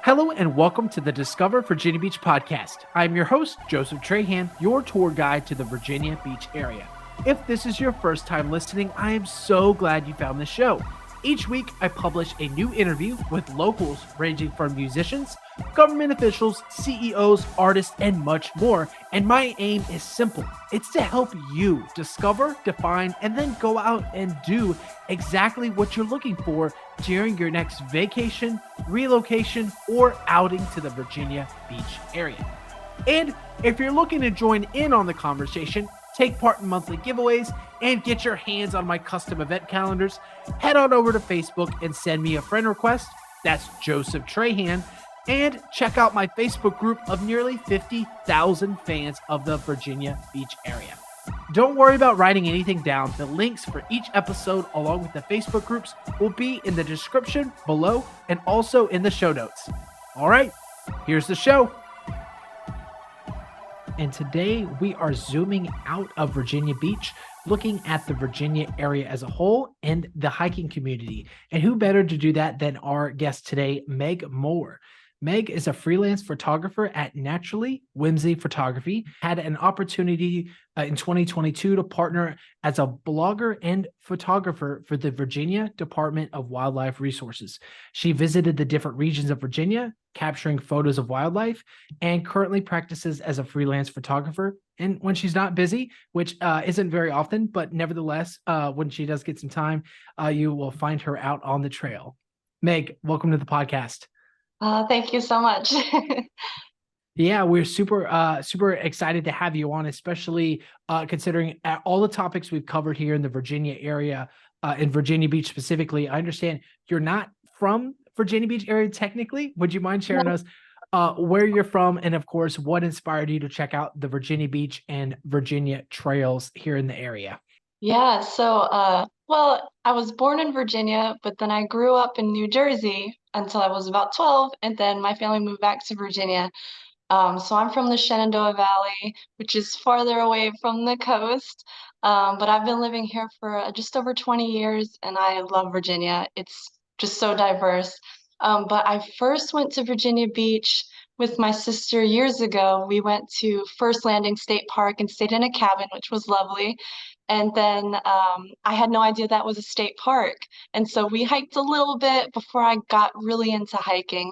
Hello and welcome to the Discover Virginia Beach podcast. I'm your host, Joseph Trahan, your tour guide to the Virginia Beach area. If this is your first time listening, I am so glad you found this show. Each week, I publish a new interview with locals ranging from musicians, government officials, CEOs, artists, and much more. And my aim is simple. It's to help you discover, define, and then go out and do exactly what you're looking for during your next vacation, relocation, or outing to the Virginia Beach area. And if you're looking to join in on the conversation, take part in monthly giveaways, and get your hands on my custom event calendars, head on over to Facebook and send me a friend request. That's Joseph Trahan. And check out my Facebook group of nearly 50,000 fans of the Virginia Beach area. Don't worry about writing anything down. The links for each episode, along with the Facebook groups, will be in the description below and also in the show notes. All right, here's the show. And today we are zooming out of Virginia Beach, looking at the Virginia area as a whole and the hiking community. And who better to do that than our guest today, Meg Moore. Meg is a freelance photographer at Naturally Whimsy Photography, had an opportunity in 2022 to partner as a blogger and photographer for the Virginia Department of Wildlife Resources. She visited the different regions of Virginia, capturing photos of wildlife, and currently practices as a freelance photographer. And when she's not busy, which isn't very often, but nevertheless, when she does get some time, you will find her out on the trail. Meg, welcome to the podcast. Thank you so much. Yeah, we're super excited to have you on, especially considering all the topics we've covered here in the Virginia area, in Virginia Beach specifically. I understand you're not from Virginia Beach area technically. Would you mind sharing us where you're from and, of course, what inspired you to check out the Virginia Beach and Virginia trails here in the area? Yeah, well, I was born in Virginia, but then I grew up in New Jersey until I was about 12, and then my family moved back to Virginia. So I'm from the Shenandoah Valley, which is farther away from the coast. But I've been living here for just over 20 years, and I love Virginia. It's just so diverse. But I first went to Virginia Beach with my sister years ago. We went to First Landing State Park and stayed in a cabin, which was lovely. And then I had no idea that was a state park. And so we hiked a little bit before I got really into hiking.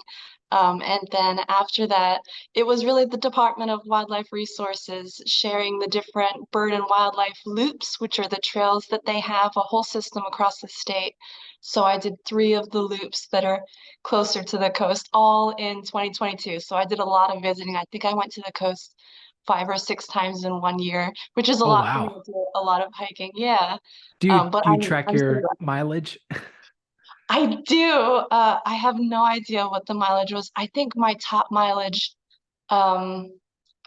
And then after that, it was really the Department of Wildlife Resources sharing the different bird and wildlife loops, which are the trails that they have, a whole system across the state. So I did 3 of the loops that are closer to the coast, all in 2022. So I did a lot of visiting. I think I went to the coast 5 or 6 times in 1 year, which is a Oh, lot for me wow. to do a lot of hiking. Yeah. Do you But do you track I'm so your glad. mileage? I do. I have no idea what the mileage was. I think my top mileage, um,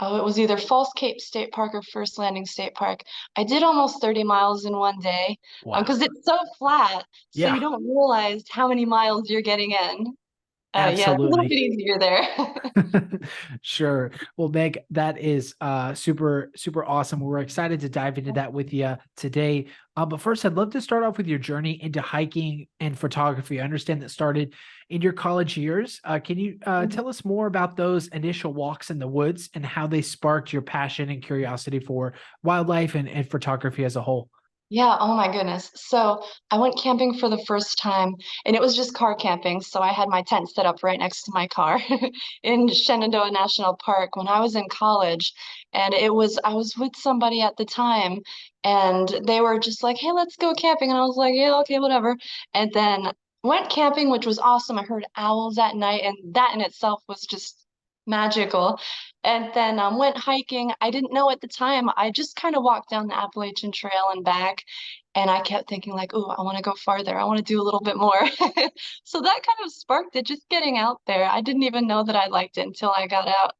oh, it was either Falls Cape State Park or First Landing State Park. I did almost 30 miles in 1 day, Wow. because it's so flat, so you Yeah, don't realize how many miles you're getting in. Yeah, it's a little bit absolutely. easier there. Sure. Well, Meg, that is super awesome. We're excited to dive into that with you today. But first, I'd love to start off with your journey into hiking and photography. I understand that started in your college years. Can you tell us more about those initial walks in the woods and how they sparked your passion and curiosity for wildlife and photography as a whole? Yeah, oh my goodness. So I went camping for the first time, and it was just car camping. So I had my tent set up right next to my car in Shenandoah National Park when I was in college. And I was with somebody at the time, and they were just like, hey, let's go camping. And I was like, yeah, okay, whatever. And then went camping, which was awesome. I heard owls at night, and that in itself was just magical. And then went hiking. I didn't know at the time. I just kind of walked down the Appalachian Trail and back, and I kept thinking like, "Oh, I want to go farther. I want to do a little bit more." So that kind of sparked it, just getting out there. I didn't even know that I liked it until I got out.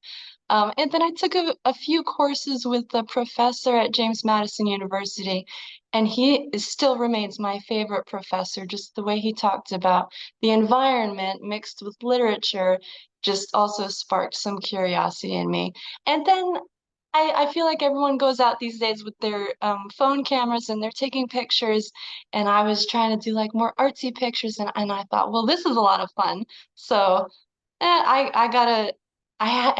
And then I took a few courses with the professor at James Madison University, and still remains my favorite professor. Just the way he talked about the environment mixed with literature just also sparked some curiosity in me. And then I feel like everyone goes out these days with their phone cameras and they're taking pictures, and I was trying to do like more artsy pictures, and I thought, well, this is a lot of fun. So I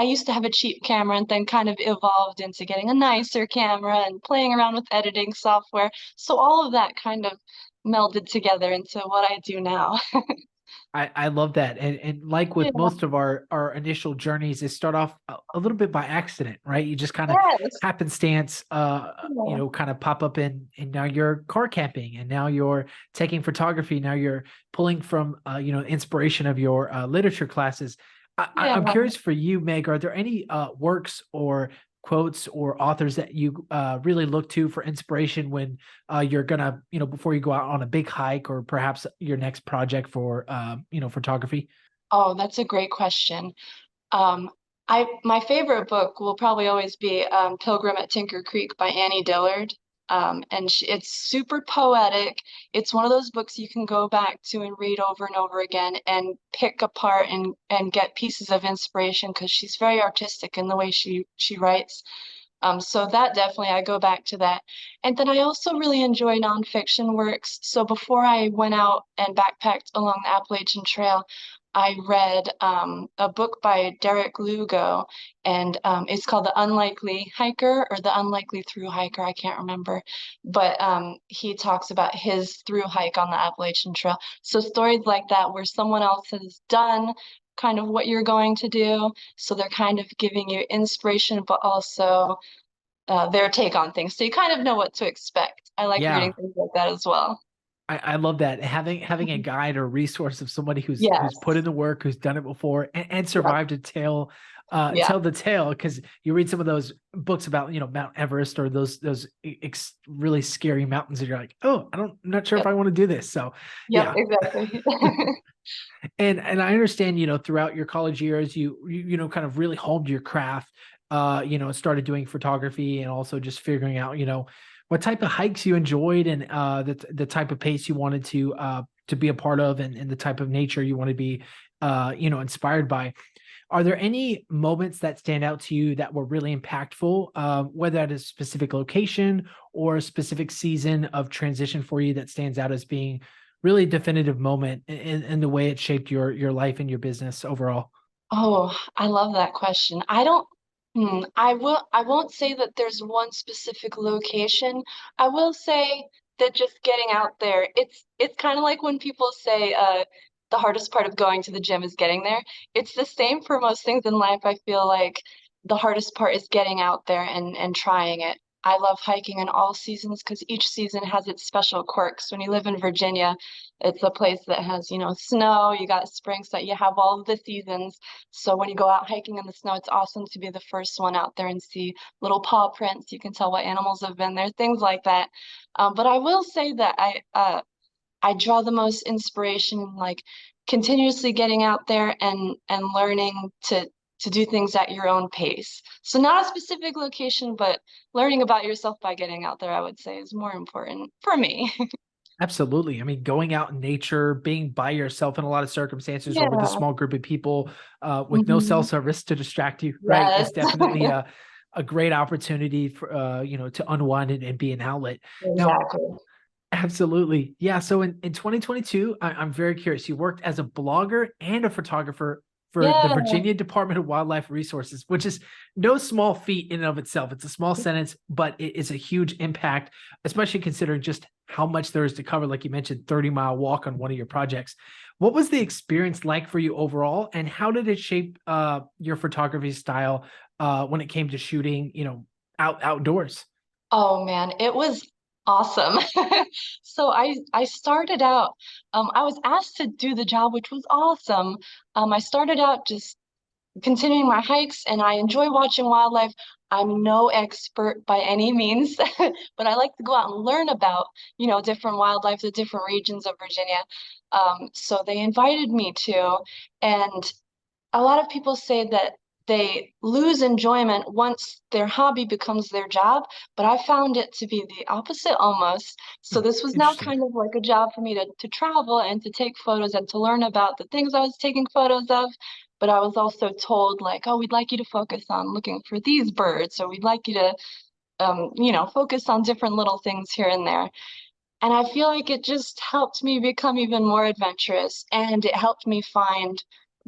used to have a cheap camera and then kind of evolved into getting a nicer camera and playing around with editing software. So all of that kind of melded together into what I do now. I love that. And like with Yeah. most of our initial journeys, they start off a little bit by accident, right? You just kind of Yes. happenstance, Yeah. kind of pop up and now you're car camping and now you're taking photography. Now you're pulling from, inspiration of your literature classes. I'm Yeah. curious for you, Meg, are there any works or quotes or authors that you really look to for inspiration when you're gonna, before you go out on a big hike or perhaps your next project for, photography? Oh, that's a great question. Um, my favorite book will probably always be Pilgrim at Tinker Creek by Annie Dillard. And it's super poetic. It's one of those books you can go back to and read over and over again and pick apart and get pieces of inspiration because she's very artistic in the way she writes. So that definitely, I go back to that. And then I also really enjoy nonfiction works. So before I went out and backpacked along the Appalachian Trail, I read a book by Derek Lugo, and it's called The Unlikely Hiker or The Unlikely Through Hiker. I can't remember. But he talks about his through hike on the Appalachian Trail. So stories like that where someone else has done kind of what you're going to do. So they're kind of giving you inspiration, but also their take on things. So you kind of know what to expect. I like reading Yeah, things like that as well. I love that. Having a Mhm. guide or resource of somebody who's Yes. put in the work, who's done it before, and Yep. survived to Yeah. tell the tale. Because you read some of those books about, Mount Everest or those really scary mountains, and you're like, oh, I'm not sure if Yep. I want to do this. So Yep. yeah. Exactly. And I understand, throughout your college years, kind of really honed your craft, started doing photography and also just figuring out, what type of hikes you enjoyed and the type of pace you wanted to be a part of and the type of nature you want to be inspired by. Are there any moments that stand out to you that were really impactful, whether at a specific location or a specific season of transition for you that stands out as being really definitive moment in the way it shaped your life and your business overall? Oh, I love that question. I won't say that there's one specific location. I will say that just getting out there, it's kind of like when people say the hardest part of going to the gym is getting there. It's the same for most things in life. I feel like the hardest part is getting out there and trying it. I love hiking in all seasons because each season has its special quirks. When you live in Virginia, it's a place that has, snow, you got spring, so you have all of the seasons. So when you go out hiking in the snow, it's awesome to be the first one out there and see little paw prints. You can tell what animals have been there, things like that. But I will say that I draw the most inspiration in like continuously getting out there and learning to do things at your own pace. So not a specific location, but learning about yourself by getting out there, I would say, is more important for me. Absolutely. I mean, going out in nature, being by yourself in a lot of circumstances or with a Yeah. small group of people with no cell Hmm. service to distract you, right, Yes. is definitely a great opportunity for, to unwind and be an outlet. Now, Exactly. absolutely. Yeah. So in 2022, I'm very curious. You worked as a blogger and a photographer for the Yeah. Virginia Department of Wildlife Resources, which is no small feat in and of itself. It's a small sentence, but it is a huge impact, especially considering just how much there is to cover. Like you mentioned, 30-mile walk on one of your projects. What was the experience like for you overall, and how did it shape your photography style when it came to shooting, outdoors? Oh man, it was awesome. So I started out, I was asked to do the job, which was awesome. I started out just continuing my hikes, and I enjoy watching wildlife. I'm no expert by any means, but I like to go out and learn about, different wildlife, the different regions of Virginia. So they invited me to, and a lot of people say that they lose enjoyment once their hobby becomes their job, but I found it to be the opposite almost. So Hmm, this was now interesting. kind of like a job for me to travel and to take photos and to learn about the things I was taking photos of. But I was also told like, oh, we'd like you to focus on looking for these birds, or we'd like you to, focus on different little things here and there. And I feel like it just helped me become even more adventurous and it helped me find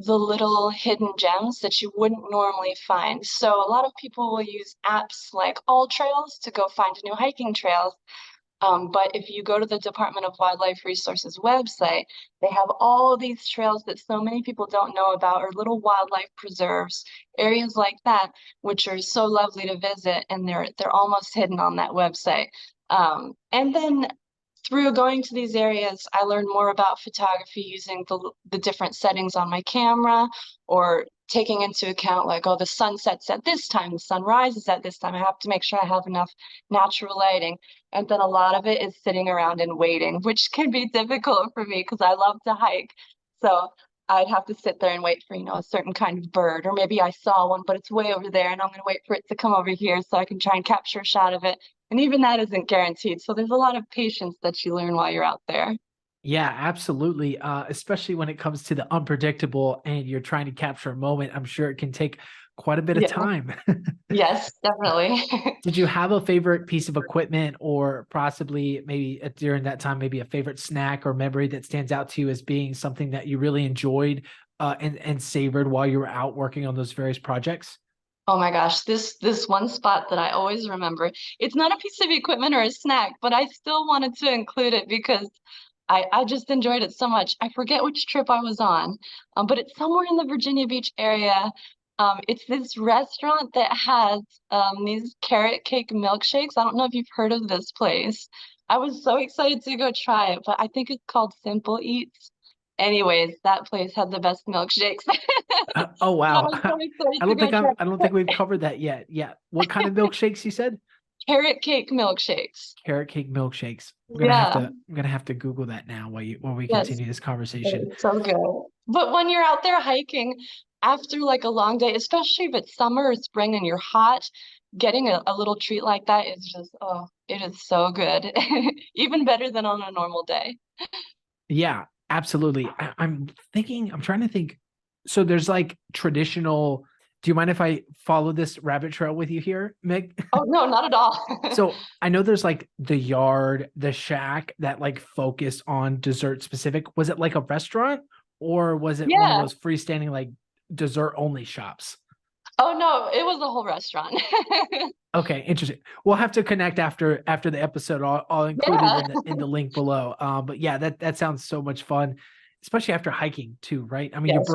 the little hidden gems that you wouldn't normally find. So a lot of people will use apps like All Trails to go find new hiking trails. But if you go to the Department of Wildlife Resources website, they have all these trails that so many people don't know about, or little wildlife preserves, areas like that, which are so lovely to visit, and they're almost hidden on that website. And then through going to these areas, I learned more about photography using the different settings on my camera, or taking into account like, oh, the sun sets at this time, the sun rises at this time. I have to make sure I have enough natural lighting. And then a lot of it is sitting around and waiting, which can be difficult for me because I love to hike. So I'd have to sit there and wait for, a certain kind of bird, or maybe I saw one, but it's way over there and I'm going to wait for it to come over here so I can try and capture a shot of it. And even that isn't guaranteed. So there's a lot of patience that you learn while you're out there. Yeah, absolutely. Especially when it comes to the unpredictable and you're trying to capture a moment, I'm sure it can take quite a bit of Yeah. time. Yes, definitely. Did you have a favorite piece of equipment, or possibly maybe during that time, maybe a favorite snack or memory that stands out to you as being something that you really enjoyed and savored while you were out working on those various projects? Oh my gosh, this one spot that I always remember. It's not a piece of equipment or a snack, but I still wanted to include it because I just enjoyed it so much. I forget which trip I was on, but it's somewhere in the Virginia Beach area. It's this restaurant that has these carrot cake milkshakes. I don't know if you've heard of this place. I was so excited to go try it, but I think it's called Simple Eats. Anyways, that place had the best milkshakes. Oh I wow. was so excited to go try I don't think we've covered that yet. Yeah. What kind of milkshakes you said? carrot cake milkshakes. Carrot cake milkshakes. Yeah, I'm gonna have to Google that now while we yes, continue this conversation. it's so good. But when you're out there hiking after like a long day, especially if it's summer or spring and you're hot, getting a little treat like that is just, oh, it is so good. Even better than on a normal day. Yeah, absolutely. I'm trying to think. So there's like traditional. Do you mind if I follow this rabbit trail with you here, Meg? Oh, no, not at all. So I know there's like the yard, the shack that like focus on dessert specific. Was it like a restaurant, or was it one of Yeah. those freestanding like dessert only shops? Oh, no, it was a whole restaurant. Okay, interesting. We'll have to connect after the episode. I'll include it Yeah. in the link below. But yeah, that sounds so much fun, especially after hiking too, right? I mean, Yes.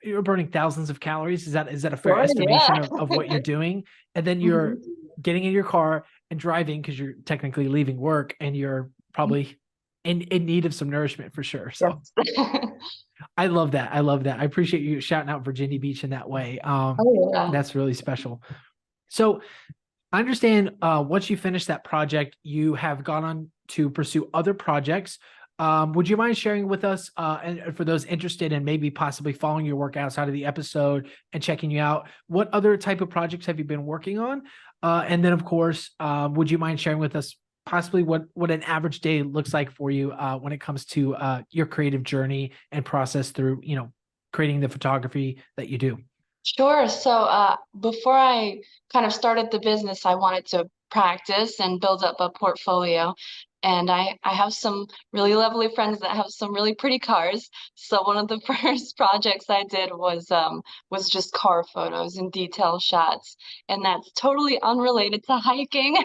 you're burning thousands of calories. Is that a fair Sure, estimation yeah. of what you're doing? And then you're Mhm. getting in your car and driving because you're technically leaving work and you're probably in need of some nourishment for sure. So Yes. I love that. I love that. I appreciate you shouting out Virginia Beach in that way. Oh, yeah. That's really special. So I understand once you finish that project, you have gone on to pursue other projects. Would you mind sharing with us, and for those interested in maybe possibly following your work outside of the episode and checking you out, what other type of projects have you been working on? And then, of course, would you mind sharing with us possibly what an average day looks like for you when it comes to your creative journey and process through, creating the photography that you do? Sure. So before I kind of started the business, I wanted to practice and build up a portfolio. And I have some really lovely friends that have some really pretty cars. So one of the first projects I did was just car photos and detail shots. And that's totally unrelated to hiking.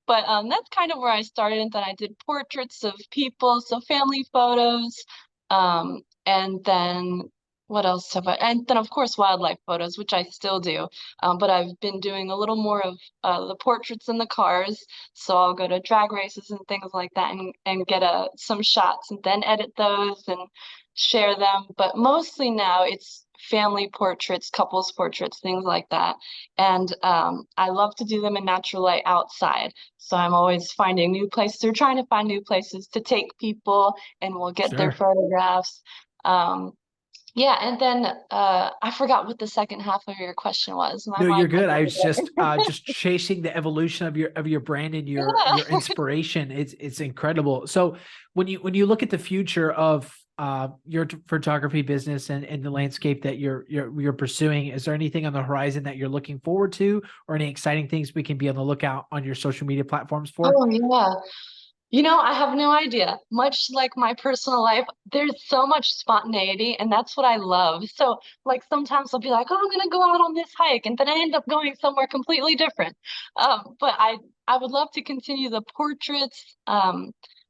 But that's kind of where I started. And then I did portraits of people, so family photos. And then what else have I? And then of course wildlife photos, which I still do. But I've been doing a little more of the portraits in the cars. So I'll go to drag races and things like that, and get some shots and then edit those and share them. But mostly now it's family portraits, couples portraits, things like that. And I love to do them in natural light outside. So I'm always finding new places or trying to find new places to take people, and we'll get their Sure. photographs. Um, yeah, and then I forgot what the second half of your question was. My No, you're mind went good. I over was there. just chasing the evolution of your brand and your Yeah. inspiration. It's incredible. So when you look at the future of your photography business and the landscape that you're pursuing, is there anything on the horizon that you're looking forward to, or any exciting things we can be on the lookout on your social media platforms for? Oh, yeah. I have no idea. Much like my personal life, there's so much spontaneity, and that's what I love. So, like, sometimes I'll be like, "Oh, I'm gonna go out on this hike," and then I end up going somewhere completely different. But I would love to continue the portraits.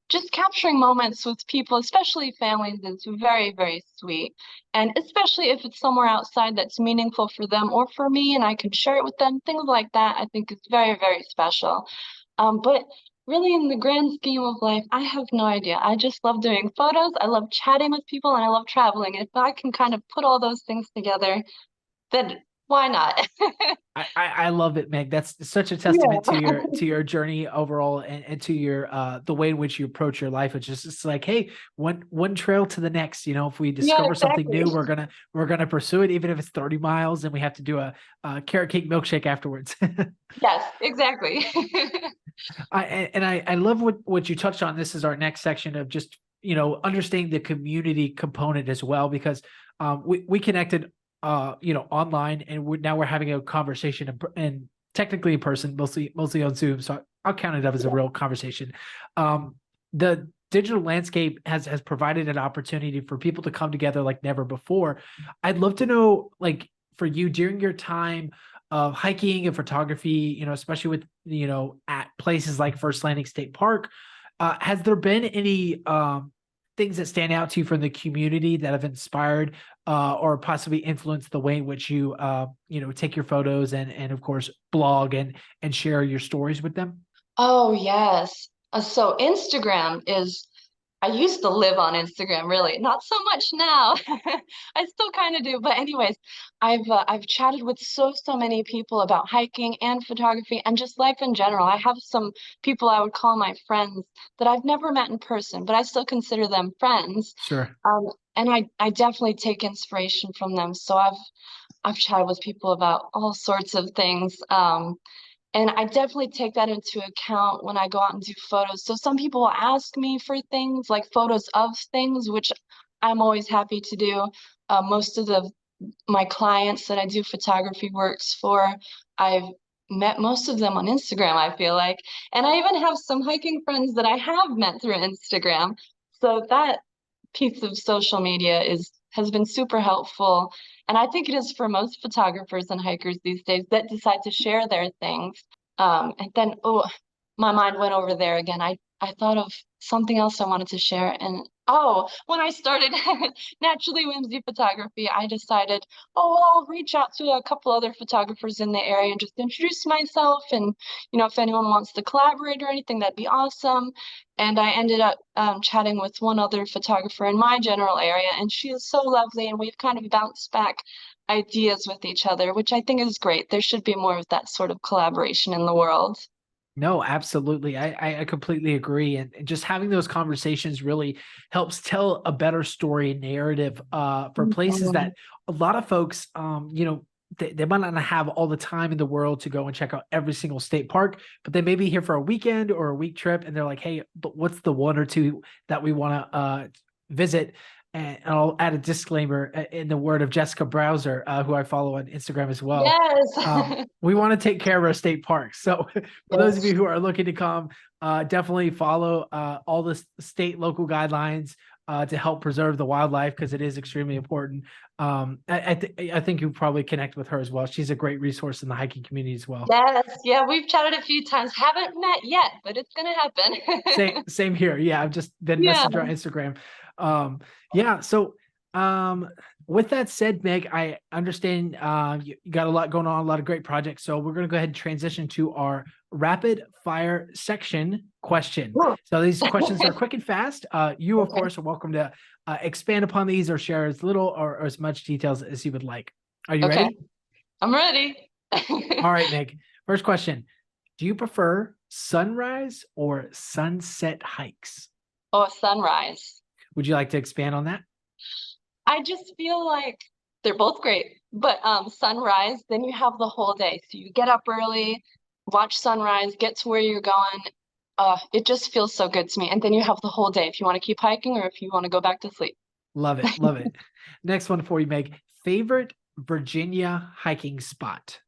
Just capturing moments with people, especially families, is very, very sweet. And especially if it's somewhere outside that's meaningful for them or for me, and I can share it with them, things like that, I think is very, very special. But really, in the grand scheme of life, I have no idea. I just love doing photos. I love chatting with people, and I love traveling. And if I can kind of put all those things together, then why not? I love it, Meg. That's such a testament Yeah, to your journey overall, and to your the way in which you approach your life. It's like, hey, one trail to the next. If we yeah, discover something new, exactly. we're gonna pursue it, even if it's 30 miles and we have to do a carrot cake milkshake afterwards. Yes, exactly. I love what you touched on. This is our next section of just understanding the community component as well, because we connected online, and now we're having a conversation and technically in person, mostly on Zoom. So I'll count it up as a real conversation. The digital landscape has provided an opportunity for people to come together like never before. I'd love to know, like, for you during your time of hiking and photography, especially with, at places like First Landing State Park, has there been any things that stand out to you from the community that have inspired or possibly influenced the way in which you, take your photos and of course blog and share your stories with them? Oh, yes. So Instagram is I used to live on Instagram, really. Not so much now. I still kind of do, but anyways, I've chatted with so many people about hiking and photography and just life in general. I have some people I would call my friends that I've never met in person, but I still consider them friends. Sure. And I definitely take inspiration from them. So I've chatted with people about all sorts of things. And I definitely take that into account when I go out and do photos. So some people will ask me for things like photos of things, which I'm always happy to do. Most of the my clients that I do photography works for, I've met most of them on Instagram, I feel like. And I even have some hiking friends that I have met through Instagram. So that piece of social media is has been super helpful. And I think it is for most photographers and hikers these days that decide to share their things. And then, oh, my mind went over there again. I thought of something else I wanted to share. And oh, when I started Naturally Whimsy Photography, I decided, oh, well, I'll reach out to a couple other photographers in the area and just introduce myself. And, if anyone wants to collaborate or anything, that'd be awesome. And I ended up chatting with one other photographer in my general area, and she is so lovely, and we've kind of bounced back ideas with each other, which I think is great. There should be more of that sort of collaboration in the world. No, absolutely. I completely agree. And just having those conversations really helps tell a better story and narrative for places Mhm. that a lot of folks, they might not have all the time in the world to go and check out every single state park, but they may be here for a weekend or a week trip. And they're like, hey, but what's the one or two that we want to visit? And I'll add a disclaimer in the word of Jessica Browser, who I follow on Instagram as well. Yes. We want to take care of our state parks. So for those of Yes. you who are looking to come, definitely follow all the state local guidelines to help preserve the wildlife, because it is extremely important. I think you probably connect with her as well. She's a great resource in the hiking community as well. Yes. Yeah, we've chatted a few times. Haven't met yet, but it's gonna Same happen. same here. Yeah, I've just been Yeah. messaging on Instagram. Yeah. So um, with that said, Meg, I understand you got a lot going on, a lot of great projects. So we're gonna go ahead and transition to our rapid fire section question. Ooh. So these questions are quick and fast. You, of Okay. course, are welcome to expand upon these or share as little or as much details as you would like. Are you Okay. ready? I'm ready. All right, Meg. First question. Do you prefer sunrise or sunset hikes? Oh, sunrise. Would you like to expand on that? I just feel like they're both great, but sunrise, then you have the whole day. So you get up early, watch sunrise, get to where you're going. It just feels so good to me. And then you have the whole day if you want to keep hiking or if you want to go back to sleep. Love it. Love it. Next one for you, Meg. Favorite Virginia hiking spot?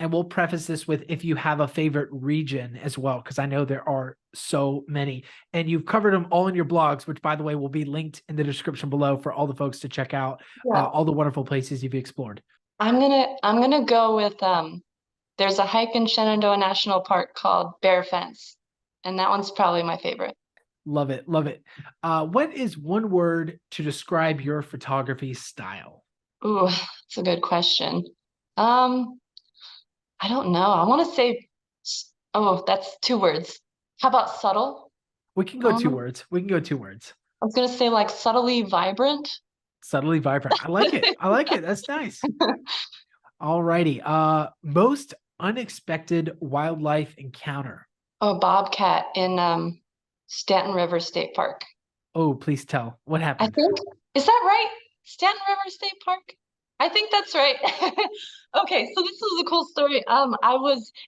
And we'll preface this with if you have a favorite region as well, because I know there are so many. And you've covered them all in your blogs, which, by the way, will be linked in the description below for all the folks to check out Yeah. all the wonderful places you've explored. I'm gonna go with there's a hike in Shenandoah National Park called Bear Fence, and that one's probably my favorite. Love it. Love it. What is one word to describe your photography style? Ooh, that's a good question. Um, I don't know. I want to say, oh, that's two words. How about subtle? We can go two Um, words. We can go two words. I was gonna say like subtly vibrant. Subtly vibrant. I like it. I like it. That's nice. All righty. Most unexpected wildlife encounter. Oh, bobcat in Stanton River State Park. Oh, please tell. What I happened? think, is that right? Stanton River State Park? I think that's right. Okay, so this is a cool story.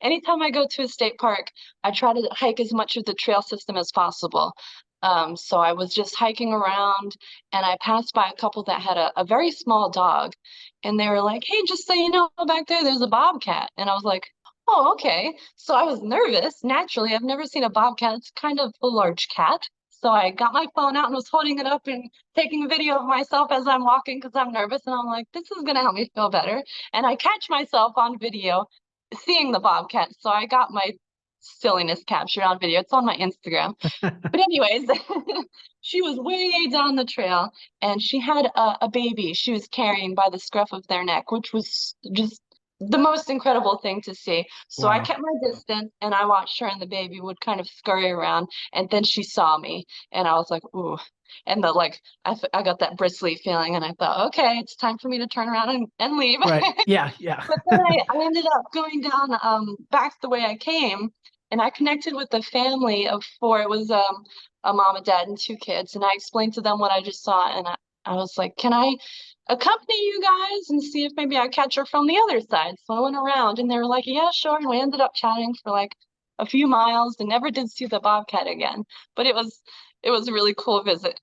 Anytime I go to a state park, I try to hike as much of the trail system as possible. So I was just hiking around and I passed by a couple that had a very small dog, and they were like, "Hey, just so you know, back there's a bobcat." And I was like, "Oh, okay." So I was nervous. Naturally, I've never seen a bobcat. It's kind of a large cat. So I got my phone out and was holding it up and taking a video of myself as I'm walking because I'm nervous. And I'm like, this is going to help me feel better. And I catch myself on video seeing the bobcat. So I got my silliness captured on video. It's on my Instagram. But anyways, she was way down the trail and she had a baby she was carrying by the scruff of their neck, which was just the most incredible thing to see. So I Wow. kept my distance and I watched her and the baby would kind of scurry around. And then she saw me and I was like, ooh. And I got that bristly feeling and I thought, okay, it's time for me to turn around and leave. Right. Yeah. Yeah. But then I ended up going down back the way I came, and I connected with a family of four. It was a mom, a dad, and two kids. And I explained to them what I just saw, and I was like, "Can I accompany you guys and see if maybe I catch her from the other side?" So I went around, and they were like, "Yeah, sure." And we ended up chatting for like a few miles, and never did see the bobcat again. But it was a really cool visit.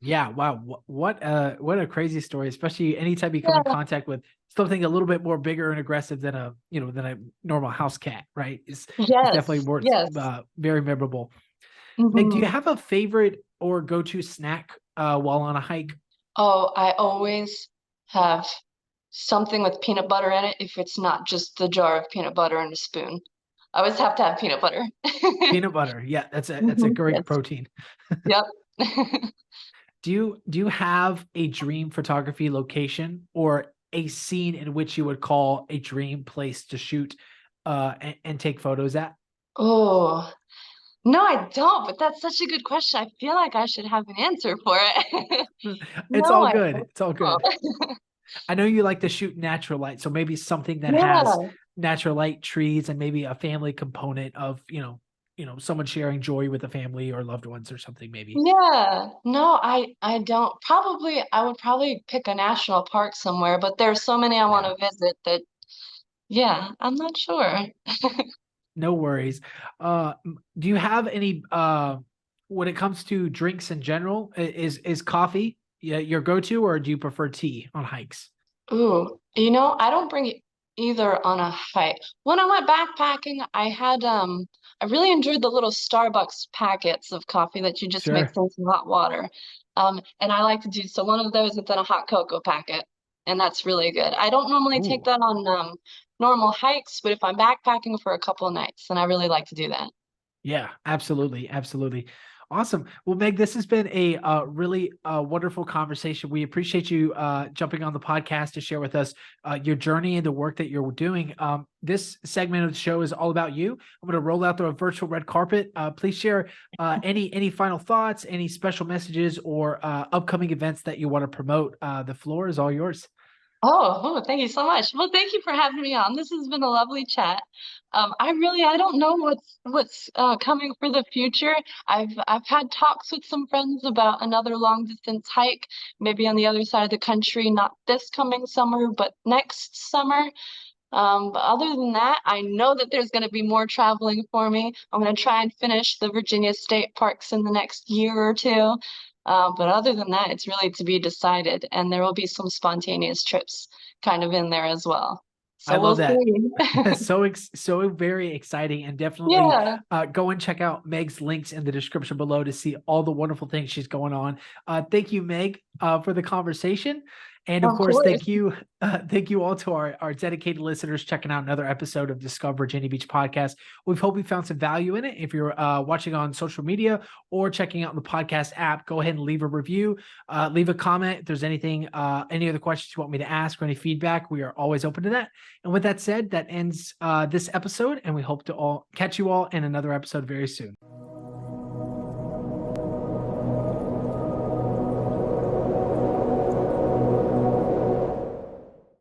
Yeah. Wow. What a crazy story, especially anytime you come in Yeah. contact with something a little bit more bigger and aggressive than a normal house cat, right? It's definitely Yes. worth Yes. very memorable. Meg, do you Hmm. have a favorite or go-to snack while on a hike? Oh, I always have something with peanut butter in it if it's not just the jar of peanut butter and a spoon. I always have to have peanut butter. Peanut butter. Yeah, that's a Mhm. great Yes. protein. Yep. Do you have a dream photography location or a scene in which you would call a dream place to shoot and take photos at? Oh, no, I don't, but that's such a good question. I feel like I should have an answer for it. It's No, all I good. don't. It's all good. I know you like to shoot natural light, so maybe something that has Yeah. natural light, trees, and maybe a family component of, someone sharing joy with a family or loved ones or something maybe. Yeah. No, I don't. I would probably pick a national park somewhere, but there's so many I want Yeah. to visit that, yeah, I'm not sure. No worries. Do you have any when it comes to drinks in general, is coffee your go-to or do you prefer tea on hikes? Ooh, I don't bring either on a hike. When I went backpacking, I really enjoyed the little Starbucks packets of coffee that you just mix Sure. in some hot water. And I like to do so one of those and then a hot cocoa packet, and that's really good. I don't normally take Ooh. that on normal hikes, but if I'm backpacking for a couple of nights, then I really like to do that. Yeah, absolutely, absolutely. Awesome. Well, Meg, this has been a really wonderful conversation. We appreciate you jumping on the podcast to share with us your journey and the work that you're doing. This segment of the show is all about you. I'm going to roll out the virtual red carpet. Please share any final thoughts, any special messages, or upcoming events that you want to promote. The floor is all yours. Thank you so much. Well, thank you for having me on. This has been a lovely chat. I don't know what's coming for the future. I've had talks with some friends about another long distance hike, maybe on the other side of the country, not this coming summer, but next summer. But other than that, I know that there's going to be more traveling for me. I'm going to try and finish the Virginia State Parks in the next year or two. But other than that, it's really to be decided, and there will be some spontaneous trips kind of in there as well. I So we'll love that. see. So very exciting, and definitely Yeah, go and check out Meg's links in the description below to see all the wonderful things she's going on. Thank you, Meg, for the conversation. And of of course, course. thank you all to our dedicated listeners checking out another episode of Discover Virginia Beach podcast. We hope you found some value in it. If you're watching on social media or checking out the podcast app, go ahead and leave a review, leave a comment. If there's anything, any other questions you want me to ask or any feedback, we are always open to that. And with that said, that ends this episode, and we hope to all catch you all in another episode very soon.